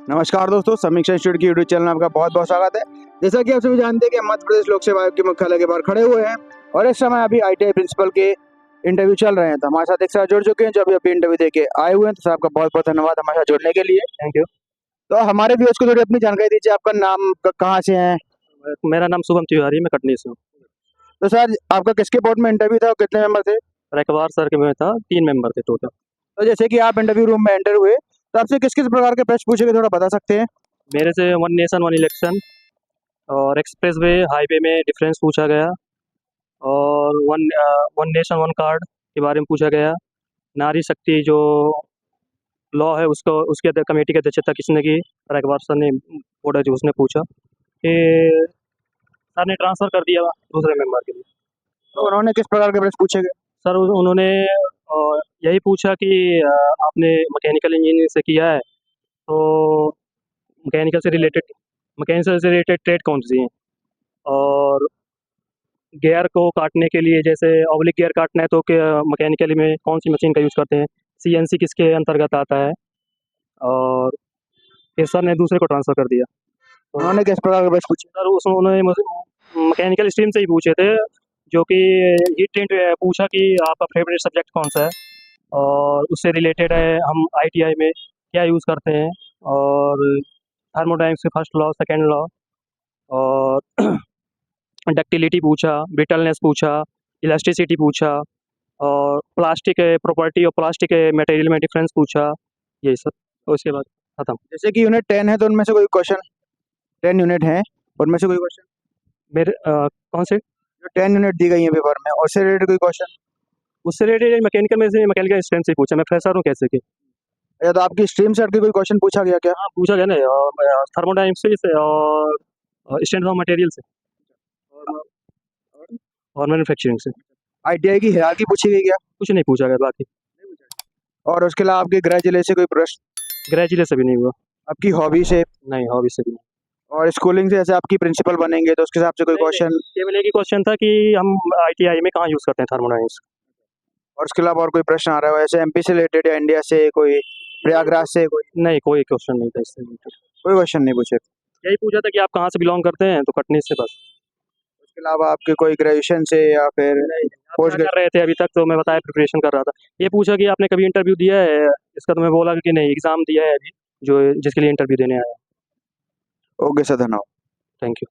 नमस्कार दोस्तों, समीक्षा इंस्टीट्यूट की यूट्यूब चैनल में आपका बहुत बहुत स्वागत है। जैसा कि आप सभी जानते हैं कि हम मध्य प्रदेश लोक सेवा आयोग के मुख्यालय के बाहर खड़े हुए हैं और इस समय अभी आईटीआई प्रिंसिपल के इंटरव्यू चल रहे हैं। तो हमारे साथ एक साथ जुड़ चुके हैं जो अभी इंटरव्यू देके आए हुए हैं। तो सर आपका बहुत बहुत धन्यवाद हमारे साथ जुड़ने के लिए। Thank you. तो हमारे व्यूअर्स को थोड़ी अपनी जानकारी दीजिए, आपका नाम कहाँ से है? मेरा नाम शुभम तिवारी, मैं कटनी से हूँ। तो सर आपका किसके बोर्ड में इंटरव्यू था और कितने मेंबर थे? रैकवार सर के में था, 3 मेंबर थे टोटल। तो जैसे कि आप इंटरव्यू रूम में एंटर हुए तो आपसे किस किस प्रकार के प्रश्न पूछे गए, थोड़ा बता सकते हैं? मेरे से वन नेशन वन इलेक्शन और एक्सप्रेसवे हाईवे में डिफरेंस पूछा गया और वन नेशन वन कार्ड के बारे में पूछा गया। नारी शक्ति जो लॉ है उसको उसके कमेटी की अध्यक्षता किसने की? रैकवार सर ने, बोर्ड है जो उसने पूछा। फिर सर ने ट्रांसफ़र कर दिया दूसरे मेंबर के लिए। तो उन्होंने किस प्रकार के प्रश्न पूछे गए? सर उन्होंने यही पूछा कि आपने मैकेनिकल इंजीनियरिंग से किया है, तो मैकेनिकल से रिलेटेड ट्रेड कौन सी हैं? और गियर को काटने के लिए जैसे ऑब्लिक गियर काटना है तो मैकेनिकली में कौन सी मशीन का यूज़ करते हैं? सीएनसी किसके अंतर्गत आता है? और फिर सर ने दूसरे को ट्रांसफ़र कर दिया। तो उन्होंने किस प्रकार के प्रश्न पूछे? सर उसमें उन्होंने मैकेनिकल स्ट्रीम से ही पूछे थे, जो कि हीट ट्रेंड पूछा कि आपका फेवरेट सब्जेक्ट कौन सा है, और उससे रिलेटेड है हम आईटीआई में क्या यूज़ करते हैं, और थर्मोडायनेमिक्स के फर्स्ट लॉ, सेकंड लॉ, और डक्टिलिटी पूछा, ब्रिटलनेस पूछा, इलास्टिसिटी पूछा, और प्लास्टिक प्रॉपर्टी और प्लास्टिक मटेरियल में डिफरेंस पूछा, यही सब। और उसके बाद खत्म। जैसे कि यूनिट 10 है तो उनमें से कोई क्वेश्चन, 10 यूनिट है उनमें से कोई क्वेश्चन? मेरे कौन से? जो 10 यूनिट दी गई है पेपर में और से रिलेटेड कोई क्वेश्चन? उससे रिलेटेड मैकेनिकल स्ट्रेंथ से पूछा। मैं फ्रेशर हूँ कैसे कि। या तो आपकी स्ट्रीम से हट के कोई क्वेश्चन पूछा गया क्या? हाँ, पूछा गया ना, थर्मोडायनेमिक्स से और स्ट्रेंथ ऑफ मटेरियल से और मैन्युफैक्चरिंग से। आईटीआई की हायरार्की पूछी गई क्या? कुछ नहीं पूछा गया बाकी। और उसके अलावा आपके गृह जिले से कोई प्रश्न? ग्रेजुएट से भी नहीं हुआ। आपकी हॉबी से नहीं, हॉबी से भी नहीं। और स्कूलिंग से, जैसे आपकी प्रिंसिपल बनेंगे तो उसके हिसाब से कोई नहीं, क्वेश्चन? केवल एक ही क्वेश्चन था कि हम आईटीआई में कहाँ यूज़ करते हैं थर्मोडायनेमिक्स। और उसके अलावा और कोई प्रश्न आ रहा हो ऐसे एमपी से रिलेटेड या इंडिया से, कोई प्रयागराज से, कोई नहीं, कोई क्वेश्चन नहीं था इससे रिलेटेड। कोई क्वेश्चन नहीं पूछे? यही पूछा था कि आप कहाँ से बिलोंग करते हैं, तो कटनी से, बस। उसके अलावा आपके कोई ग्रेजुएशन से या फिर आप पोस्ट क्या कर रहे थे अभी तक? तो मैं बताया प्रिपरेशन कर रहा था। ये पूछा कि आपने कभी इंटरव्यू दिया है इसका, तो मैं बोला कि नहीं, एग्ज़ाम दिया है अभी, जो जिसके लिए इंटरव्यू देने आया हूँ। ओके सर, धन्यवाद। Thank you.